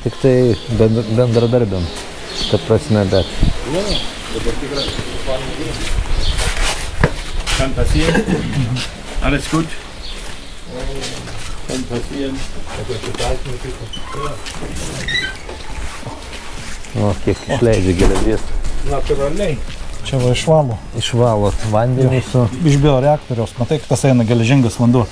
Tik tai bendradarbiam, ta prasme, bet. Kann passieren. Alles gut. Kann passieren. O, kiek išleidžia geležies. Natūraliai. Čia va išvalo. Išvalo vandenį su... Iš bioreaktoriaus. Matai, tas eina geležingas vanduo.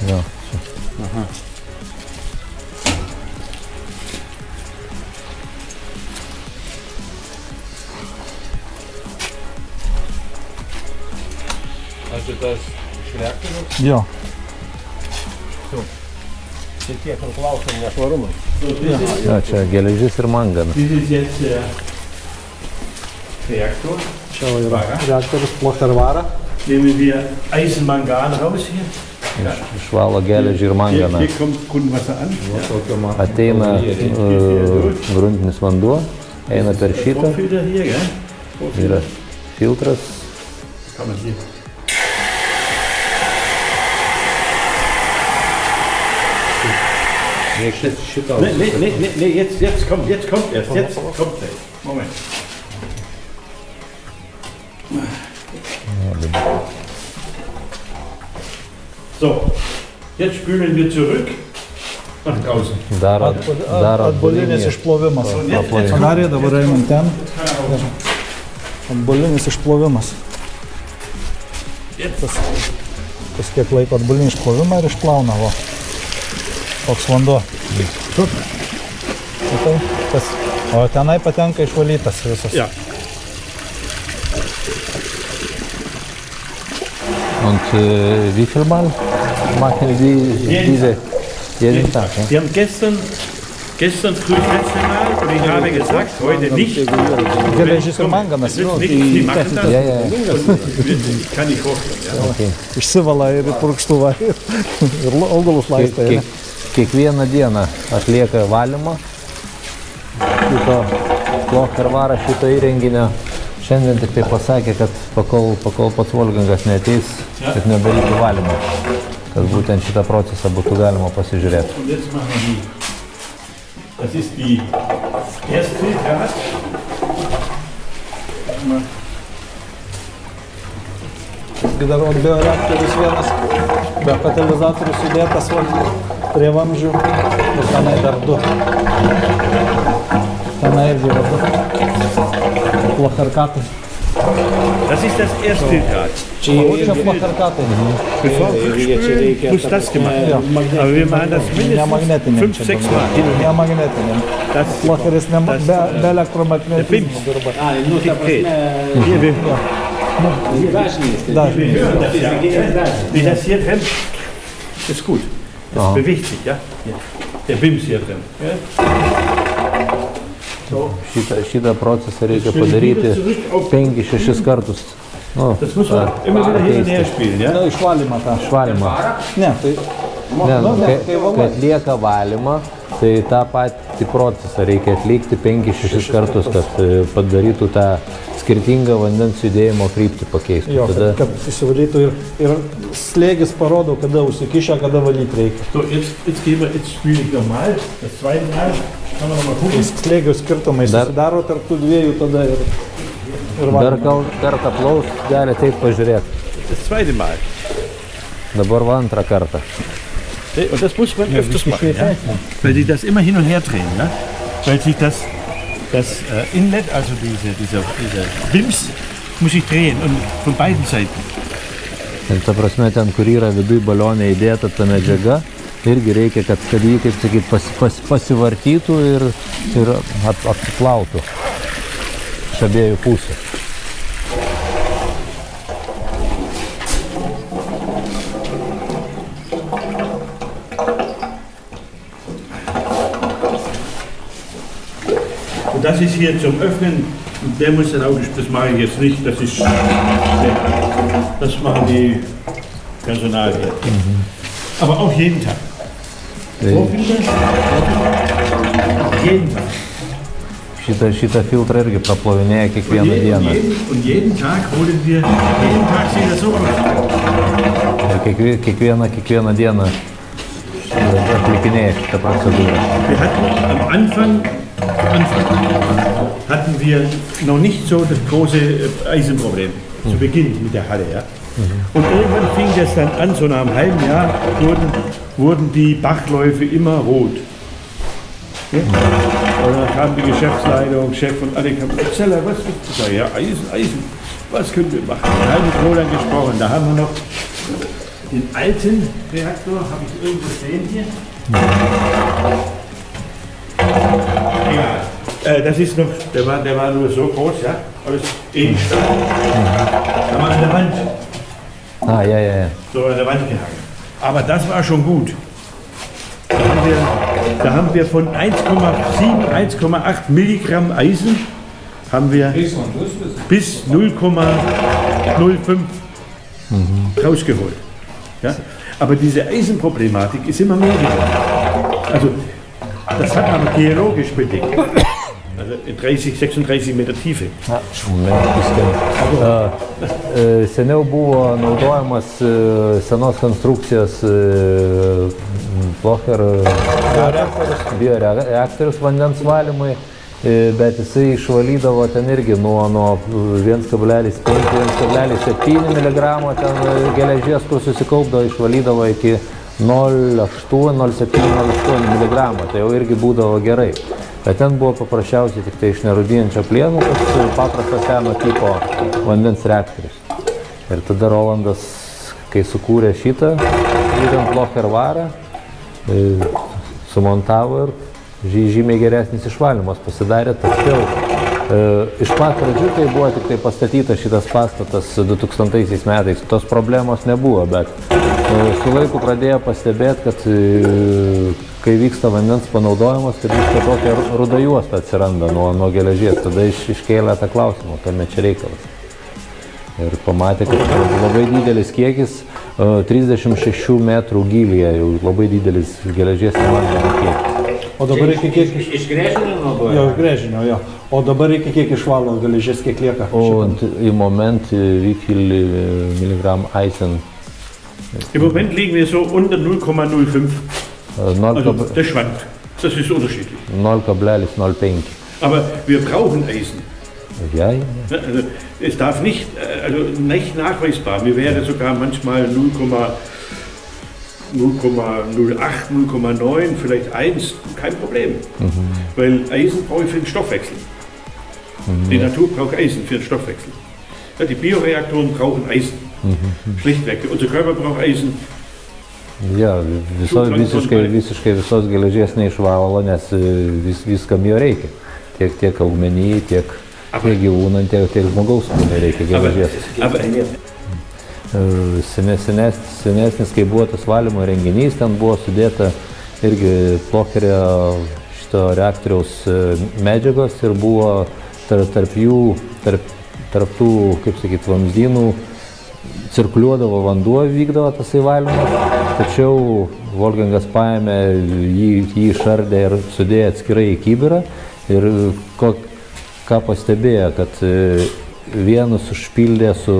Jo. Aha. Also das iš reaktoriaus? Jo. Čia tiek ir klausom nešvarumai. Jo, čia geležis ir manganas. Dieses jetzt Reaktor. Čia va yra reaktorius Plochervara. Nehmen wir Eisenmangan raus hier. Išvalo geležį ir manganą. Hier kommt Grundwasser an. Ateina gruntinis vanduo, eina per šitą. Vorfilter hier, gell? Yra filtras. Kann man hier. Nee, jetzt kommt erst. Jetzt kommt er. Moment. So, jetzt spülen wir zurück nach draußen. Daro Atbulinis išplovimas. Scenarija dabar einam ten. Atbulinis išplovimas. Tas kiek laiko atbulinį išplovimą ir išplauna. Va. Toks vanduo. O tenai patenka išvalytas visas. Ja. Und wie viel Mal machen diese jeden Tag? Ja? Wir haben gestern früh das letzte Mal und ich habe gesagt, heute nicht. Geležis ir manganas. Die machen das. Ja. Kann ich vorstellen. Ja. Okay. Išsivala ir purkštuvą ir augalus laistai. Kiekvieną dieną atlieka valymą šito Plochervara šito įrenginio. Šiandien tik tai pasakė, kad pakol pats Volgangas neateis, kad nedarytų valymą, kad būtent šitą procesą būtų galima pasižiūrėti. Und jetzt machen wir die. Das ist die Erstfiltrat. Dar bioreaktorius vienas, be katalizatorius sudėtas prie vamzdžių ir tenai dar du. Tenai irgi yra du. Plocherkatai. Das ist das Erstfiltrat. Čia plocherkatai. Bevor Rückspülen muss das gemacht werden. Aber wir machen das mindestens 5-6 Mal. Ne magnetiniam. Plocheris be elektromagnetizmo dirba. Hier, wir Dažniai. Wie das hier drin ist gut. Das bewegt sich, ja? Der Bims hier drin. Ja? So. Šitą procesą reikia padaryti 5-6 kartus. Das muss man immer wieder hin und her spielen, ja? Išvalymą tą. Švalymą. Ne, tai... Kai atlieka valymą, tai tą patį procesą reikia atlikti 5-6 kartus, kad padarytų tą skirtingą vandens judėjimo kryptį pakeistų. Jo, kad įsivalytų ir slėgis parodo, kada užsikišę, kada valyti reikia. So, jetzt spiele ich nochmal, das zweite Mal. Kann man nochmal gucken. Slėgio skirtumai susidaro tarp tų dviejų tada ir Dar kartą plaus, gali taip pažiūrėti. Das zweite Mal. Dabar va antrą kartą. Und das muss man öfters machen, ja? Weil die das immer hin und her drehen, ja? Weil sich das Inlet, also dieser Bims, muss ich drehen und von beiden Seiten. Ir ta prasme, ten, kur yra viduj balionė įdėta ta medžiaga, irgi reikia, kad jį, kaip sakyt, pasivartytų ir apsiplautų iš abiejų pusių. Und das ist hier zum Öffnen, der muss dann auch, das mache ich jetzt nicht, das ist, das machen die Personal hier. Aber auch jeden Tag. Vorfilter, jeden Tag. Šitą filtrą irgi praplovinėja kiekvieną dieną. Und jeden Tag holen wir, jeden Tag sieht das so aus. Ir kiekvieną dieną atlikinėja šitą procedūrą? Wir hatten am Anfang hatten wir noch nicht so das große Eisenproblem zu Beginn mit der Halle. Ja? Und irgendwann fing das dann an, so nach einem halben Jahr wurden die Bachläufe immer rot. Ja? Und dann kam die Geschäftsleitung, Chef und alle kamen, Zeller, was willst du sagen? Ja, Eisen, was können wir machen? Da haben wir mit Roland gesprochen, da haben wir noch den alten Reaktor, habe ich irgendwo stehen hier. Ja, das ist noch, der war nur so groß, ja, alles Edelstahl. Da war an der Wand. Ah, ja. So an der Wand gehangen. Aber das war schon gut. Da haben wir von 1,7, 1,8 Milligramm Eisen haben wir bis 0,05 rausgeholt. Ja? Aber diese Eisenproblematik ist immer mehr geworden. Also das hat man geologisch bedingt. Also in 30, 36 Meter Tiefe. Seniau buvo naudojamas senos konstrukcijos Plocher bioreaktorius vandens valymui, bet jisai išvalydavo ten irgi nuo 1,5–1,7 mg ten geležies, kur susikaupdavo, išvalydavo iki 0,8–0,7–0,8 mg, tai jau irgi būdavo gerai. Bet ten buvo paprasčiausiai tik tai iš nerūdijančio plieno, tas paprastas seno tipo vandens reaktorius. Ir tada Rolandas, kai sukūrė šitą, būtent Plocher varą, sumontavo ir žymiai geresnis išvalymas pasidarė, tačiau iš pat pradžių, kai buvo tik tai pastatytas šitas pastatas 2000 metais, tos problemos nebuvo, bet su laiku pradėjo pastebėti, kad kai vyksta vandens panaudojimas, kad vyksta tokia ruda juosta atsiranda nuo geležies, tada iškėlė tą klausimą, kame čia reikalas. Ir pamatė, kad labai didelis kiekis, 36 metrų gylyje, jau labai didelis geležies įmanomas kiekis. O dabar iki kiek iš gręžinio naudoja? Jo, iš gręžinio, jo. O dabar iki kiek išvalo geležies, kiek lieka? Und im Moment, wie viel Milligramm Eisen? Im Moment liegen wir so unter 0,05. Also das schwankt. Das ist unterschiedlich. 0,05. Aber wir brauchen Eisen. Ja. Also es darf nicht nachweisbar. Mir wäre sogar manchmal 0,08, 0,9, vielleicht 1, kein Problem. Weil Eisen brauche ich für den Stoffwechsel. Die Natur braucht Eisen für den Stoffwechsel. Ja, die Bioreaktoren brauchen Eisen. Schlichtweg. Unser Körper braucht Eisen. Ja, visiškai visos geležies neišvalo, nes viskam jo reikia. Tiek augmenijai, tiek gyvūnam, tiek žmogaus kūnui reikia geležies. Senesnis, kai buvo tas valymo renginys, ten buvo sudėta irgi Plocherio šito reaktoriaus medžiagos ir buvo tarp tų, kaip sakyt, vamzdynų cirkuliuodavo vanduo, vykdavo tas įvalymas, tačiau Wolfgangas paėmė jį išardė ir sudėjo atskirai į kibirą ir ką pastebėjo, kad vienus užpildė su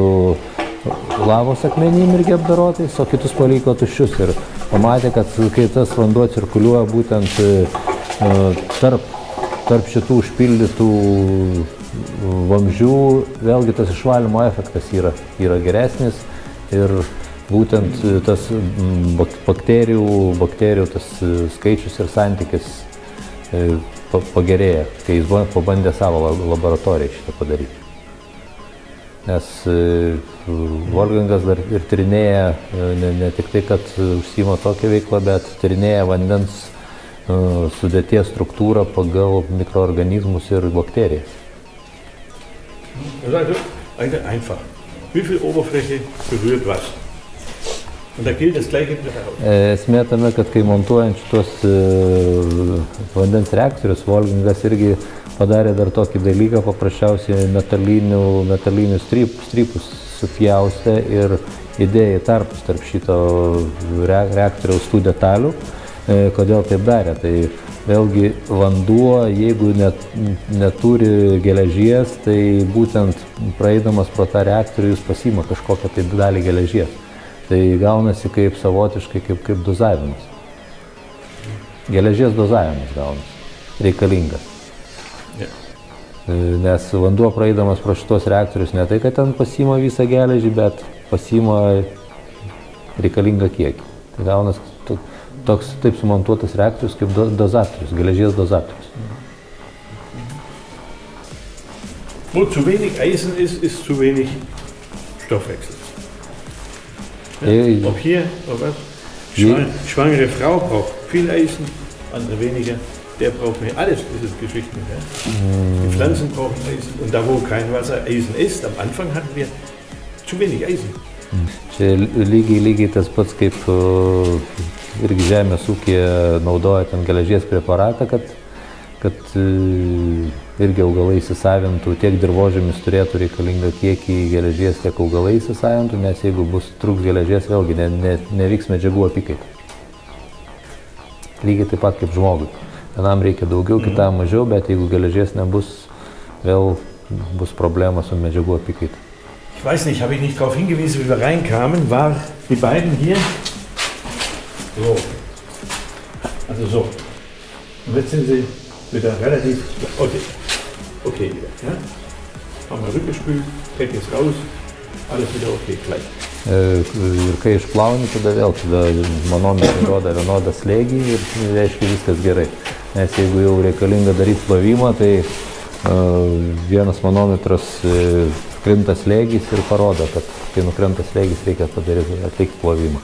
lavos akmenim irgi apdarotais, o kitus paliko tuščius ir pamatė, kad kai tas vanduo cirkuliuoja būtent tarp šitų užpildytų vamzdžių, vėlgi tas išvalymo efektas yra geresnis ir būtent tas bakterijų tas skaičius ir santykis pagerėja, kai jis pabandė savo laboratorijai šitą padaryti. Nes Wolfgangas dar ir tyrinėja ne tik tai, kad užsiima tokią veiklą, bet tyrinėja vandens sudėties struktūrą pagal mikroorganizmus ir bakterijas. Also einfach. Wie viel Oberfläche berührt was? Und da gilt das gleiche Prinzip. Esmė tame, kad kai montuojant šitos vandens reaktorius, Wolfgangas irgi padarė dar tokį dalyką, paprasčiausiai metalinius strypus supjaustė ir įdėjo tarpus tarp šito reaktoriaus tų detalių. Kodėl taip darė? Tai vėlgi vanduo, jeigu neturi geležies, tai būtent praeidamas pro tą reaktorių jis pasiima kažkokią tai dalį geležies. Tai gaunasi kaip savotiškai, kaip dozavimas. geležies dozavimas gaunas reikalingas. Ja. Nes vanduo praeidamas pro šitos reaktorius ne tai, kad ten pasiima visą geležį, bet pasiima reikalingą kiekį. Tai gaunas toks taip sumontuotas reaktorius kaip dozatorius, geležies dozatorius. Wo zu wenig Eisen ist, ist zu wenig Stoffwechsel. Ja, ob hier, ob was. Schwangere Frau braucht viel Eisen, andere weniger. Der braucht mehr. Alles ist Geschichten. Ja. Die Pflanzen brauchen Eisen. Und da, wo kein Wasser Eisen ist, am Anfang hatten wir zu wenig Eisen. Čia lygiai tas pats, kaip irgi žemės ūkyje naudoja ten geležies preparatą, kad irgi augalai įsisavintų, tiek dirvožemis turėtų reikalingą kiekį geležies, tiek augalai įsisavintų, nes jeigu bus trūks geležies, vėlgi nevyks medžiagų apykaita. Lygiai taip pat kaip žmogui. Vienam reikia daugiau, kitam mažiau, bet jeigu geležies nebus, vėl bus problema su medžiagų apykaita. Ich weiß nicht, habe ich nicht darauf hingewiesen, wie wir reinkamen, war die beiden hier so. Also so. Und jetzt sind sie wieder relativ okay wieder. Ja? Haben wir rückgespült, fällt jetzt raus, alles wieder okay, gleich. Ir kai išplauni, tada vėl manometrai rodo vienodą slėgį ir reiškia viskas gerai. Nes jeigu jau reikalinga daryti plovimą, tai vienas manometras krinta slėgis ir parodo, kad kai nukrenta slėgis, reikia atlikti plovimą.